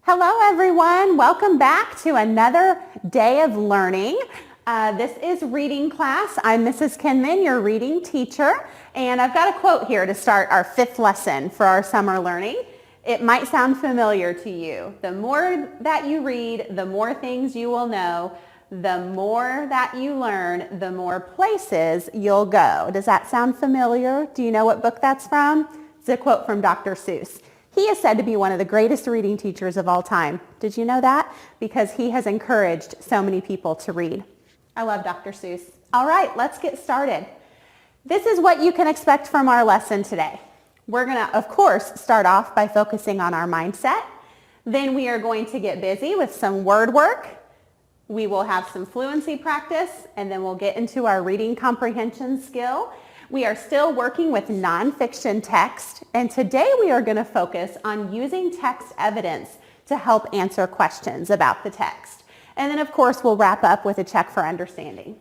Hello everyone, welcome back to another day of learning. This is reading class. I'm Mrs. Kinman, your reading teacher, and I've got a quote here to start our fifth lesson for our summer learning. It might sound familiar to you. The more that you read, the more things you will know. The more that you learn, the more places you'll go. Does that sound familiar? Do you know what book that's from? It's a quote from Dr. Seuss. He is said to be one of the greatest reading teachers of all time. Did you know that? Because he has encouraged so many people to read. I love Dr. Seuss. All right, let's get started. This is what you can expect from our lesson today. We're going to, of course, start off by focusing on our mindset. Then we are going to get busy with some word work. We will have some fluency practice, and then we'll get into our reading comprehension skill. We are still working with nonfiction text, and today we are going to focus on using text evidence to help answer questions about the text. And then, of course, we'll wrap up with a check for understanding.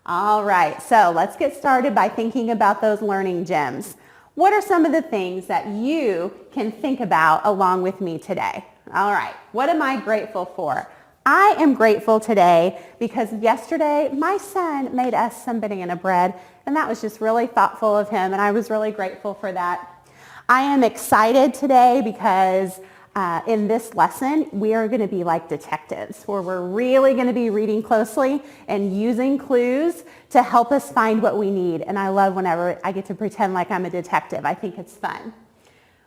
All right, so let's get started by thinking about those learning gems. What are some of the things that you can think about along with me today? All right, what am I grateful for? I am grateful today because yesterday my son made us some banana bread, and that was just really thoughtful of him, and I was really grateful for that. I am excited today because in this lesson we are going to be like detectives, where we're really going to be reading closely and using clues to help us find what we need. And I love whenever I get to pretend like I'm a detective. I think it's fun.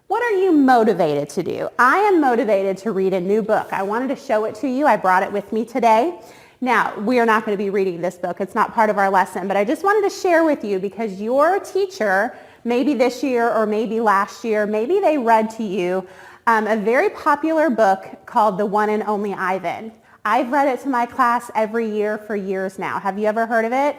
What are you motivated to do? I am motivated to read a new book. I wanted to show it to you. I brought it with me today. Now, we are not going to be reading this book. It's not part of our lesson, but I just wanted to share with you because your teacher, maybe this year or maybe last year, maybe they read to you a very popular book called The One and Only Ivan. I've read it to my class every year for years now. Have you ever heard of it?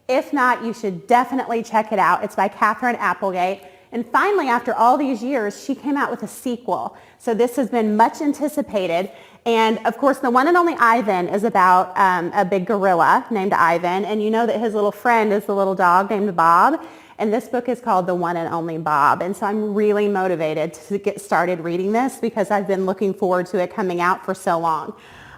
If not, you should definitely check it out. It's by Katherine Applegate. And finally, after all these years, she came out with a sequel. So this has been much anticipated. And of course, The One and Only Ivan is about a big gorilla named Ivan. And you know that his little friend is the little dog named Bob. And this book is called The One and Only Bob. And so I'm really motivated to get started reading this because I've been looking forward to it coming out for so long.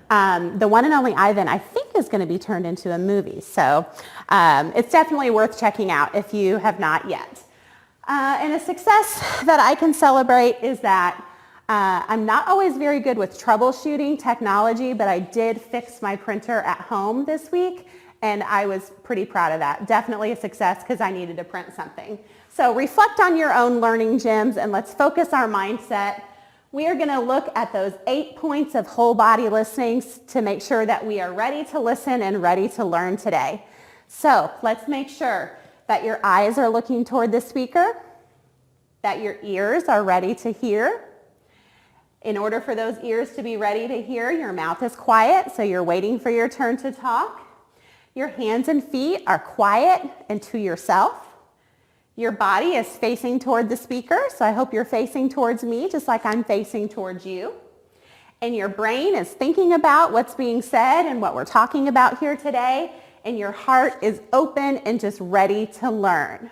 The One and Only Ivan, I think, is going to be turned into a movie. So it's definitely worth checking out if you have not yet. And a success that I can celebrate is that I'm not always very good with troubleshooting technology, but I did fix my printer at home this week, and I was pretty proud of that. Definitely a success because I needed to print something. So reflect on your own learning gems, and let's focus our mindset. We are going to look at those 8 points of whole body listening to make sure that we are ready to listen and ready to learn today. So let's make sure that your eyes are looking toward the speaker, that your ears are ready to hear. In order for those ears to be ready to hear, your mouth is quiet, so you're waiting for your turn to talk. Your hands and feet are quiet and to yourself. Your body is facing toward the speaker, so I hope you're facing towards me just like I'm facing towards you. And your brain is thinking about what's being said and what we're talking about here today. And your heart is open and just ready to learn.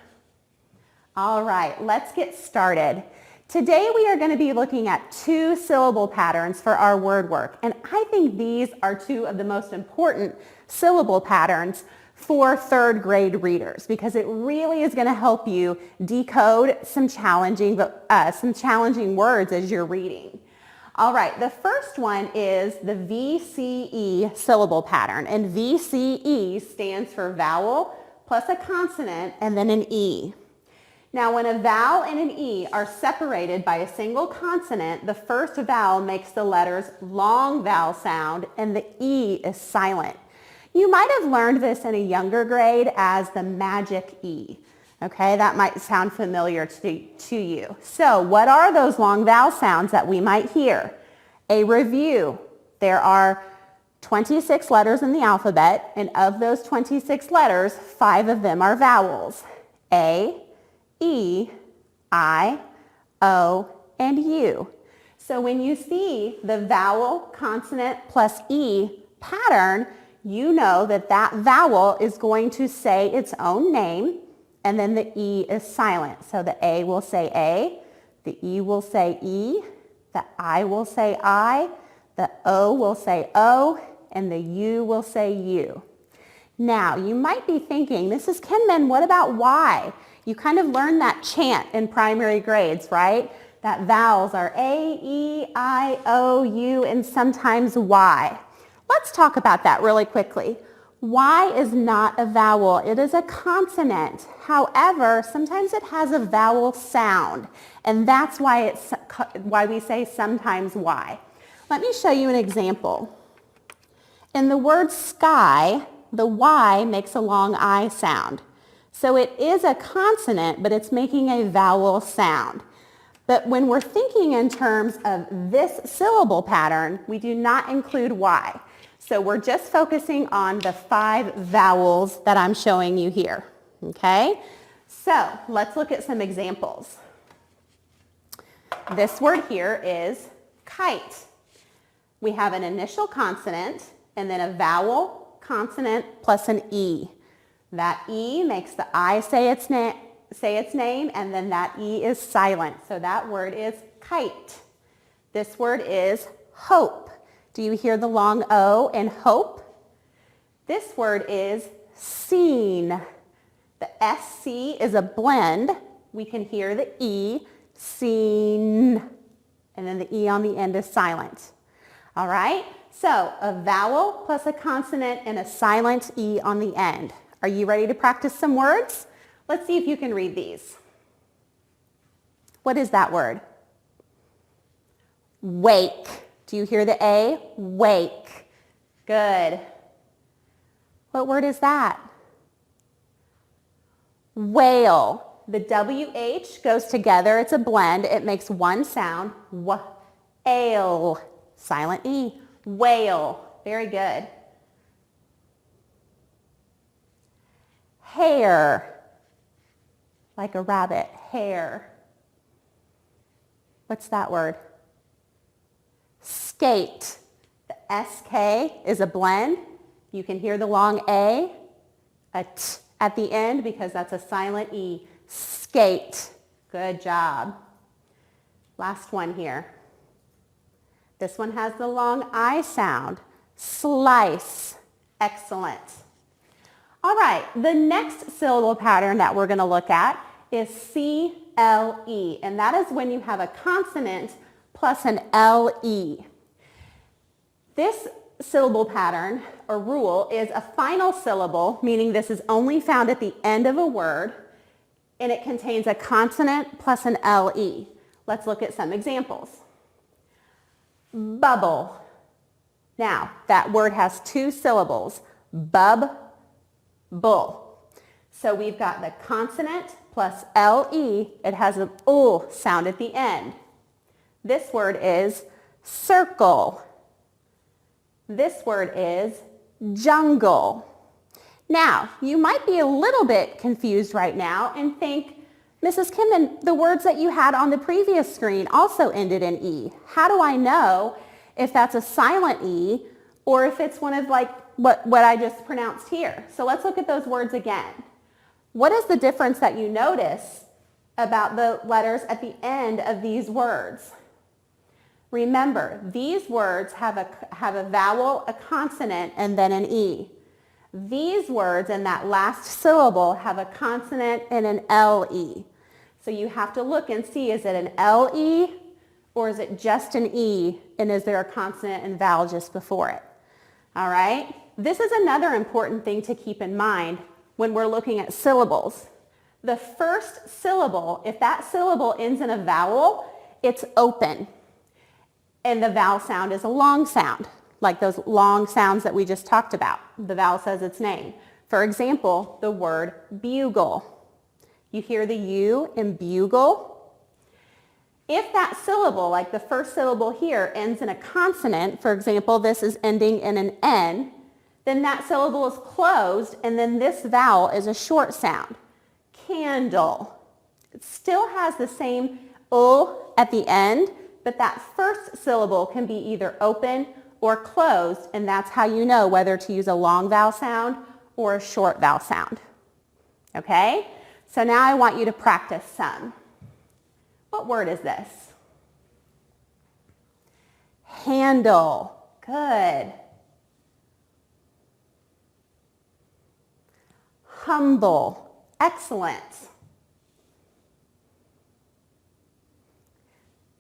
All right, let's get started. Today we are going to be looking at 2 syllable patterns for our word work. And I think these are 2 of the most important syllable patterns for 3rd grade readers because it really is going to help you decode some challenging words as you're reading. All right, the first one is the VCE syllable pattern, and VCE stands for vowel plus a consonant and then an E. Now, when a vowel and an E are separated by a single consonant, the first vowel makes the letters long vowel sound and the E is silent. You might have learned this in a younger grade as the magic E. Okay, that might sound familiar to you. So what are those long vowel sounds that we might hear? A review. There are 26 letters in the alphabet, and of those 26 letters, 5 of them are vowels. A, E, I, O, and U. So when you see the vowel, consonant plus E pattern, you know that that vowel is going to say its own name, and then the E is silent. So the A will say A, the E will say E, The I will say I, the O will say O, and the U will say U. Now, you might be thinking, Mrs. Kinman, what about Y? You kind of learned that chant in primary grades, right? That vowels are A, E, I, O, U, and sometimes Y. Let's talk about that really quickly. Y is not a vowel. It is a consonant. However, sometimes it has a vowel sound, and that's why we say sometimes Y. Let me show you an example. In the word sky, the Y makes a long I sound. So it is a consonant, but it's making a vowel sound. But when we're thinking in terms of this syllable pattern, we do not include Y. So we're just focusing on the 5 vowels that I'm showing you here. Okay? So let's look at some examples. This word here is kite. We have an initial consonant and then a vowel, consonant, plus an E. That E makes the I say its name, and then that E is silent. So that word is kite. This word is hope. Do you hear the long O in hope? This word is seen. The SC is a blend. We can hear the E, seen, and then the E on the end is silent. All right? So a vowel plus a consonant and a silent E on the end. Are you ready to practice some words? Let's see if you can read these. What is that word? Wake. Do you hear the A? Wake. Good. What word is that? Whale. The WH goes together. It's a blend. It makes one sound. W-ale. Silent E. Whale. Very good. Hare. Like a rabbit. Hare. What's that word? Skate. The SK is a blend. You can hear the long A T at the end because that's a silent E. Skate. Good job. Last one here. This one has the long I sound. Slice. Excellent. All right, the next syllable pattern that we're going to look at is CLE, and that is when you have a consonant plus an LE. This syllable pattern or rule is a final syllable, meaning this is only found at the end of a word, and it contains a consonant plus an LE. Let's look at some examples. Bubble. Now, that word has 2 syllables, bub, bull. So we've got the consonant plus LE. It has an U sound at the end. This word is circle. This word is jungle. Now, you might be a little bit confused right now and think, Mrs. Kinman, the words that you had on the previous screen also ended in E. How do I know if that's a silent E or if it's one of like what I just pronounced here? So let's look at those words again. What is the difference that you notice about the letters at the end of these words? Remember, these words have a vowel, a consonant, and then an E. These words in that last syllable have a consonant and an LE. So you have to look and see, is it an LE or is it just an E, and is there a consonant and vowel just before it? All right? This is another important thing to keep in mind when we're looking at syllables. The first syllable, if that syllable ends in a vowel, it's open. And the vowel sound is a long sound, like those long sounds that we just talked about. The vowel says its name. For example, the word bugle. You hear the U in bugle. If that syllable, like the first syllable here, ends in a consonant, for example, this is ending in an N, then that syllable is closed, and then this vowel is a short sound. Candle. It still has the same U at the end, but that first syllable can be either open or closed, and that's how you know whether to use a long vowel sound or a short vowel sound. Okay? So now I want you to practice some. What word is this? Candle. Good. Humble. Excellent.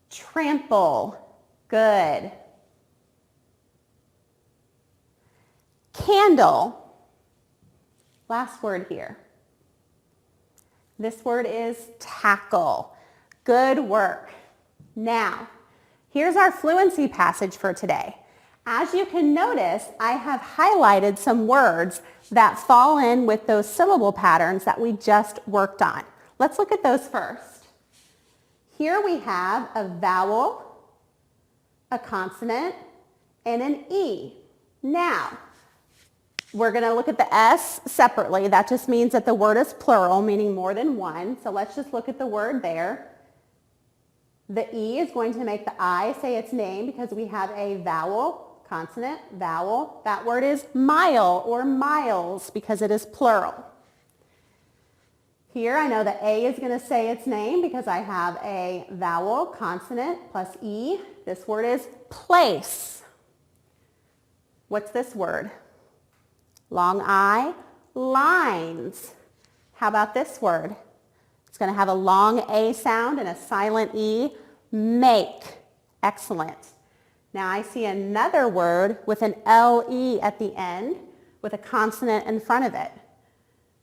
Trample. Good. Candle. Last word here. This word is tackle. Good work. Now, here's our fluency passage for today. As you can notice, I have highlighted some words that fall in with those syllable patterns that we just worked on. Let's look at those first. Here we have a vowel, a consonant, and an E. Now, we're going to look at the S separately. That just means that the word is plural, meaning more than one. So let's just look at the word there. The E is going to make the I say its name because we have a vowel, consonant, vowel. That word is mile or miles because it is plural. Here I know the A is going to say its name because I have a vowel, consonant, plus E. This word is place. What's this word? Long I, lines. How about this word? It's going to have a long A sound and a silent E. Make. Excellent. Now I see another word with an LE at the end with a consonant in front of it.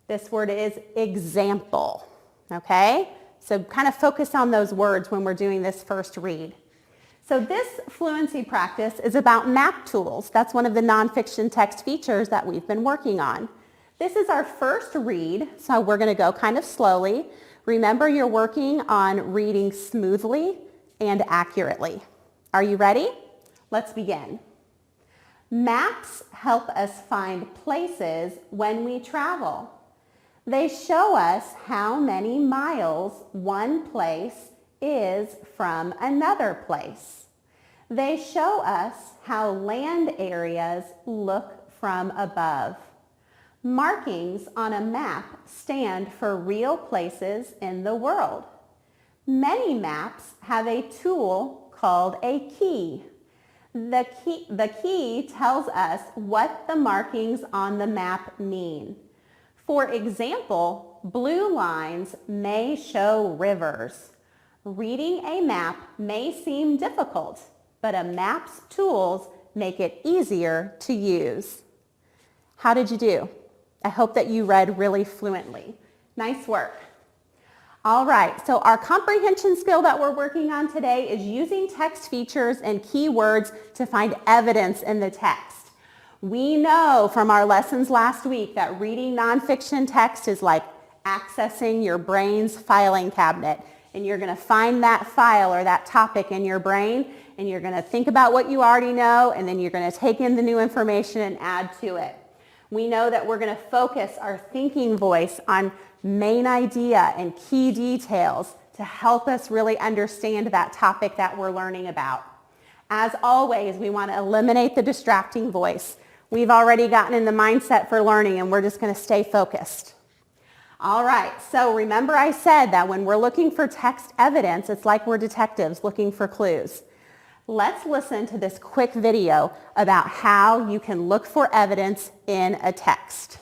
This word is example. Okay? So kind of focus on those words when we're doing this first read. So this fluency practice is about map tools. That's one of the nonfiction text features that we've been working on. This is our first read, so we're going to go kind of slowly. Remember, you're working on reading smoothly and accurately. Are you ready? Let's begin. Maps help us find places when we travel. They show us how many miles one place is from another place. They show us how land areas look from above. Markings on a map stand for real places in the world. Many maps have a tool called a key. The key tells us what the markings on the map mean. For example, blue lines may show rivers. Reading a map may seem difficult, but a map's tools make it easier to use. How did you do? I hope that you read really fluently. Nice work. All right, so our comprehension skill that we're working on today is using text features and keywords to find evidence in the text. We know from our lessons last week that reading nonfiction text is like accessing your brain's filing cabinet. And you're going to find that file or that topic in your brain, and you're going to think about what you already know, and then you're going to take in the new information and add to it. We know that we're going to focus our thinking voice on main idea and key details to help us really understand that topic that we're learning about. As always, we want to eliminate the distracting voice. We've already gotten in the mindset for learning, and we're just going to stay focused. All right, so remember I said that when we're looking for text evidence, it's like we're detectives looking for clues. Let's listen to this quick video about how you can look for evidence in a text.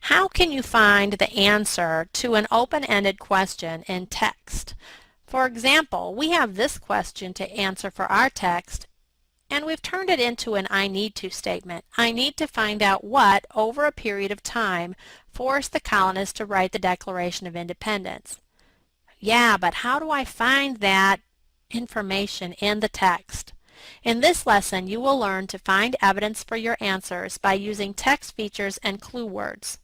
How can you find the answer to an open-ended question in text? For example, we have this question to answer for our text, and we've turned it into an I need to statement. I need to find out what, over a period of time, forced the colonists to write the Declaration of Independence. Yeah, but how do I find that information in the text? In this lesson, you will learn to find evidence for your answers by using text features and clue words.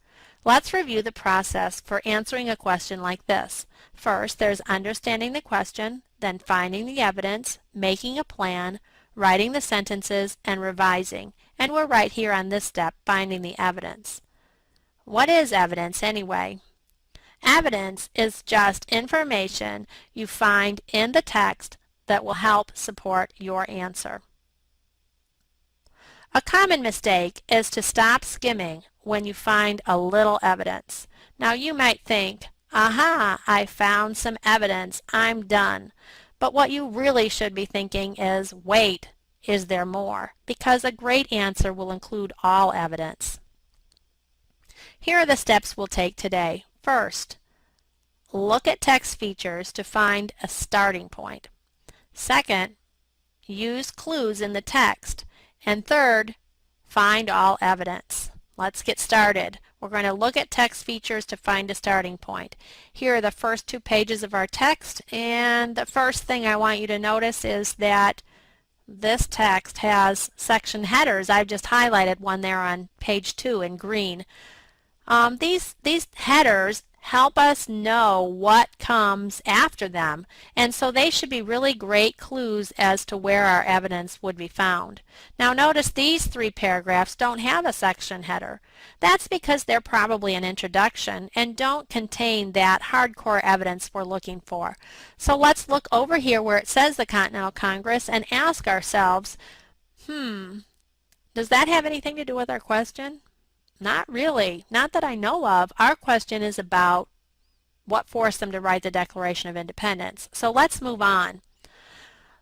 Let's review the process for answering a question like this. First, there's understanding the question, then finding the evidence, making a plan, writing the sentences, and revising. And we're right here on this step, finding the evidence. What is evidence anyway? Evidence is just information you find in the text that will help support your answer. A common mistake is to stop skimming when you find a little evidence. Now you might think, aha, I found some evidence, I'm done. But what you really should be thinking is, wait, is there more? Because a great answer will include all evidence. Here are the steps we'll take today. First, look at text features to find a starting point. Second, use clues in the text. And third, find all evidence. Let's get started. We're going to look at text features to find a starting point. Here are the first 2 pages of our text, and the first thing I want you to notice is that this text has section headers. I've just highlighted one there on page 2 in green. These headers help us know what comes after them, and so they should be really great clues as to where our evidence would be found. Now notice these 3 paragraphs don't have a section header. That's because they're probably an introduction and don't contain that hardcore evidence we're looking for. So let's look over here where it says the Continental Congress and ask ourselves, does that have anything to do with our question? Not really. Not that I know of. Our question is about what forced them to write the Declaration of Independence. So let's move on.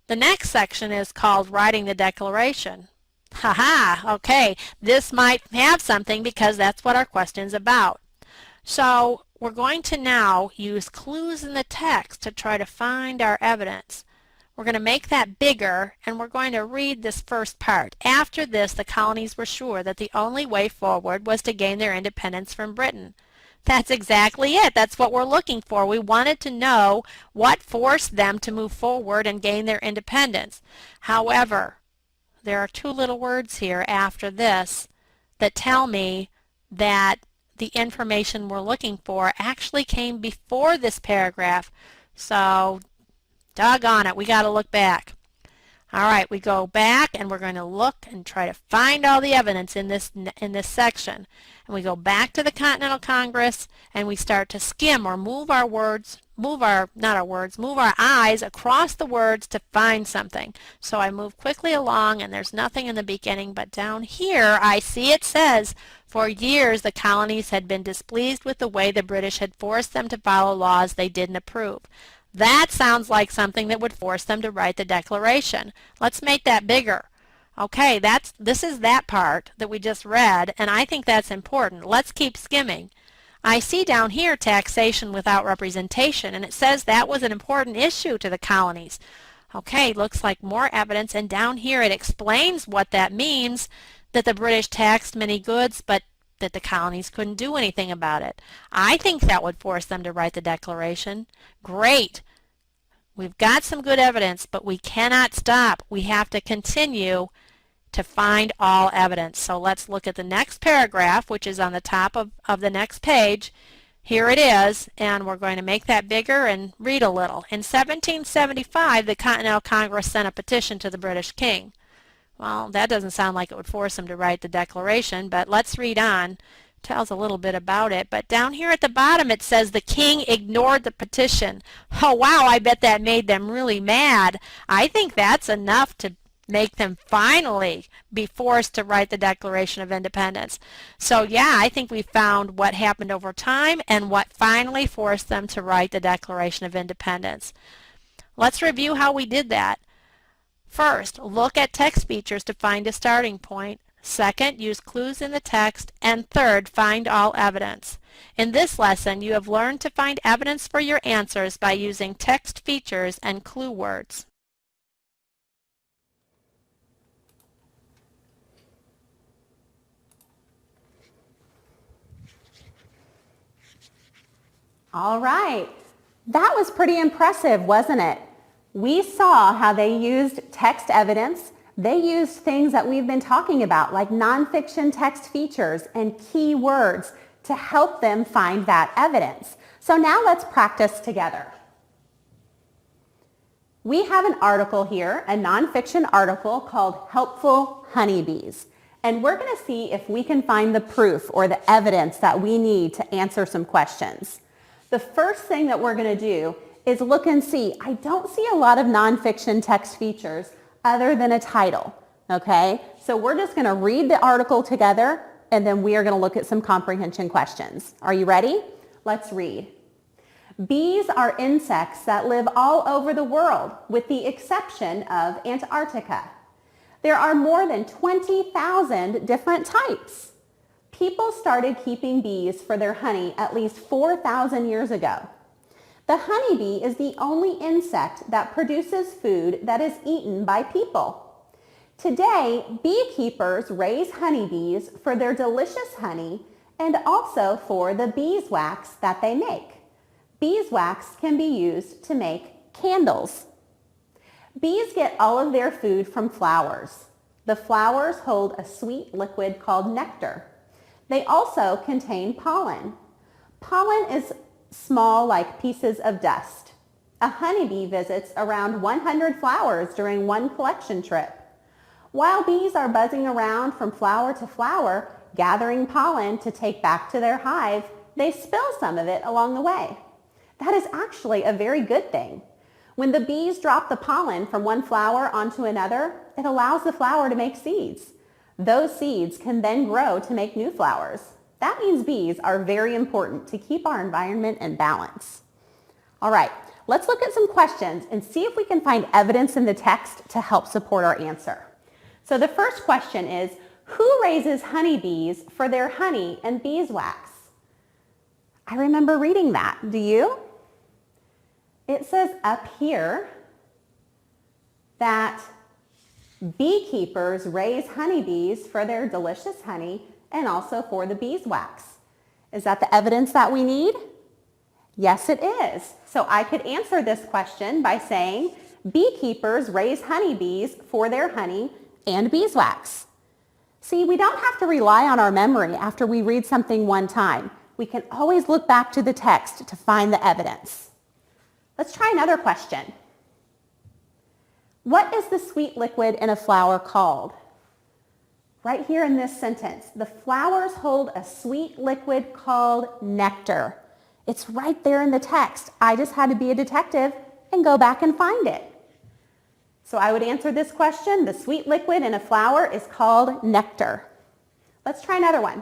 The next section is called Writing the Declaration. Haha, okay, this might have something because that's what our question is about. So we're going to now use clues in the text to try to find our evidence. We're going to make that bigger, and we're going to read this first part. After this, the colonies were sure that the only way forward was to gain their independence from Britain. That's exactly it. That's what we're looking for. We wanted to know what forced them to move forward and gain their independence. However, there are 2 little words here after this that tell me that the information we're looking for actually came before this paragraph. So doggone it, we got to look back. All right, we go back and we're going to look and try to find all the evidence in this section. And we go back to the Continental Congress and we start to skim or move our eyes across the words to find something. So I move quickly along and there's nothing in the beginning, but down here I see it says, for years the colonies had been displeased with the way the British had forced them to follow laws they didn't approve. That sounds like something that would force them to write the Declaration. Let's make that bigger. Okay, this is that part that we just read, and I think that's important. Let's keep skimming. I see down here taxation without representation, and it says that was an important issue to the colonies. Okay, looks like more evidence, and down here it explains what that means, that the British taxed many goods, but that the colonies couldn't do anything about it. I think that would force them to write the Declaration. Great. We've got some good evidence, but we cannot stop. We have to continue to find all evidence. So let's look at the next paragraph, which is on the top of the next page. Here it is, and we're going to make that bigger and read a little. In 1775, the Continental Congress sent a petition to the British King. Well, that doesn't sound like it would force him to write the Declaration, but let's read on. It tells a little bit about it. But down here at the bottom it says the king ignored the petition. Oh wow, I bet that made them really mad. I think that's enough to make them finally be forced to write the Declaration of Independence. So yeah, I think we found what happened over time and what finally forced them to write the Declaration of Independence. Let's review how we did that. First, look at text features to find a starting point. Second, use clues in the text. And third, find all evidence. In this lesson, you have learned to find evidence for your answers by using text features and clue words. All right, that was pretty impressive, wasn't it? We saw how they used text evidence. They used things that we've been talking about, like nonfiction text features and key words to help them find that evidence. So now let's practice together. We have an article here, a nonfiction article called Helpful Honeybees. And we're going to see if we can find the proof or the evidence that we need to answer some questions. The first thing that we're going to do is look and see. I don't see a lot of nonfiction text features other than a title. Okay, so we're just going to read the article together and then we are going to look at some comprehension questions. Are you ready? Let's read. Bees are insects that live all over the world with the exception of Antarctica. There are more than 20,000 different types. People started keeping bees for their honey at least 4,000 years ago. The honeybee is the only insect that produces food that is eaten by people. Today, beekeepers raise honeybees for their delicious honey and also for the beeswax that they make. Beeswax can be used to make candles. Bees get all of their food from flowers. The flowers hold a sweet liquid called nectar. They also contain pollen. Pollen is small like pieces of dust. A honeybee visits around 100 flowers during one collection trip. While bees are buzzing around from flower to flower, gathering pollen to take back to their hive, they spill some of it along the way. That is actually a very good thing. When the bees drop the pollen from one flower onto another, it allows the flower to make seeds. Those seeds can then grow to make new flowers. That means bees are very important to keep our environment in balance. All right, let's look at some questions and see if we can find evidence in the text to help support our answer. So the first question is, who raises honeybees for their honey and beeswax? I remember reading that. Do you? It says up here that beekeepers raise honeybees for their delicious honey and also for the beeswax. Is that the evidence that we need? Yes, it is. So I could answer this question by saying beekeepers raise honeybees for their honey and beeswax. See, we don't have to rely on our memory after we read something one time. We can always look back to the text to find the evidence. Let's try another question. What is the sweet liquid in a flower called? Right here in this sentence, the flowers hold a sweet liquid called nectar. It's right there in the text. I just had to be a detective and go back and find it. So I would answer this question. The sweet liquid in a flower is called nectar. Let's try another one.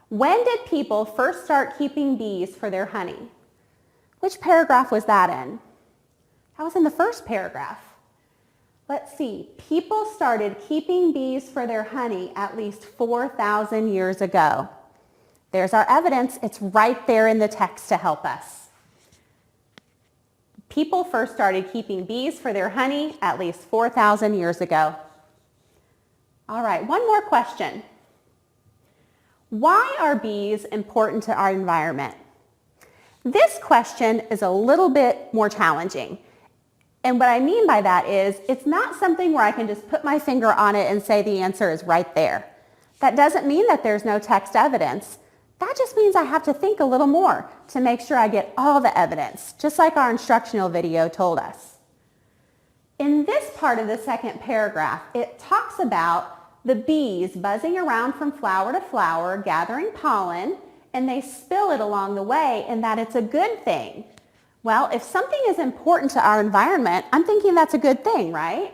When did people first start keeping bees for their honey? Which paragraph was that in? That was in the first paragraph. Let's see. People started keeping bees for their honey at least 4,000 years ago. There's our evidence. It's right there in the text to help us. People first started keeping bees for their honey at least 4,000 years ago. All right, one more question. Why are bees important to our environment? This question is a little bit more challenging. And what I mean by that is it's not something where I can just put my finger on it and say the answer is right there. That doesn't mean that there's no text evidence. That just means I have to think a little more to make sure I get all the evidence, just like our instructional video told us. In this part of the second paragraph, it talks about the bees buzzing around from flower to flower, gathering pollen, and they spill it along the way, and that it's a good thing. Well, if something is important to our environment, I'm thinking that's a good thing, right?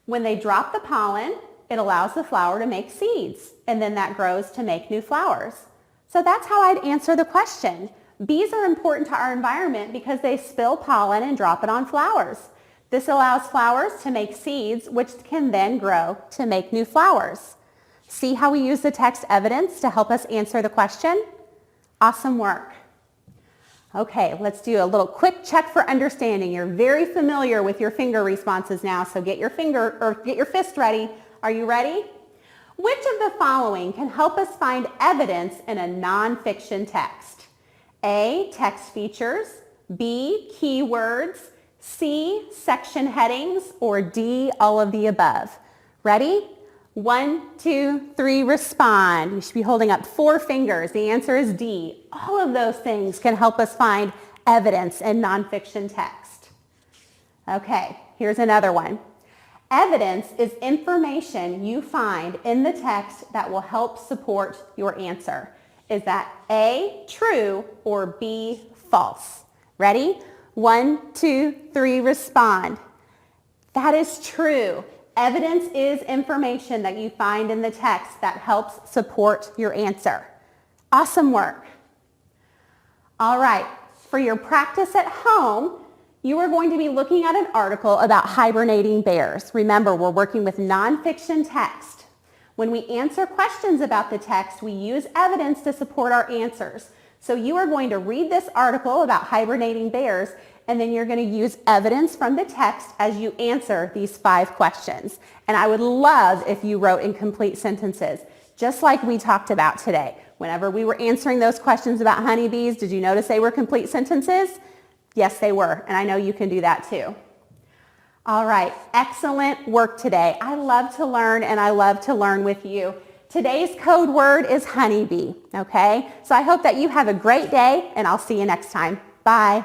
When they drop the pollen, it allows the flower to make seeds, and then that grows to make new flowers. So that's how I'd answer the question. Bees are important to our environment because they spill pollen and drop it on flowers. This allows flowers to make seeds, which can then grow to make new flowers. See how we use the text evidence to help us answer the question? Awesome work. Okay, let's do a little quick check for understanding. You're very familiar with your finger responses now, so get your fist ready. Are you ready? Which of the following can help us find evidence in a nonfiction text? A, text features, B, keywords, C, section headings, or D, all of the above. Ready? 1, 2, 3, respond. You should be holding up 4 fingers. The answer is D. All of those things can help us find evidence in nonfiction text. Okay, here's another one. Evidence is information you find in the text that will help support your answer. Is that A, true, or B, false? Ready? 1, 2, 3, respond. That is true. Evidence is information that you find in the text that helps support your answer. Awesome work. All right, for your practice at home, you are going to be looking at an article about hibernating bears. Remember, we're working with nonfiction text. When we answer questions about the text, we use evidence to support our answers. So you are going to read this article about hibernating bears, and then you're going to use evidence from the text as you answer these 5 questions. And I would love if you wrote in complete sentences, just like we talked about today. Whenever we were answering those questions about honeybees, did you notice they were complete sentences? Yes, they were, and I know you can do that too. All right, excellent work today. I love to learn, and I love to learn with you. Today's code word is honeybee, okay? So I hope that you have a great day, and I'll see you next time. Bye.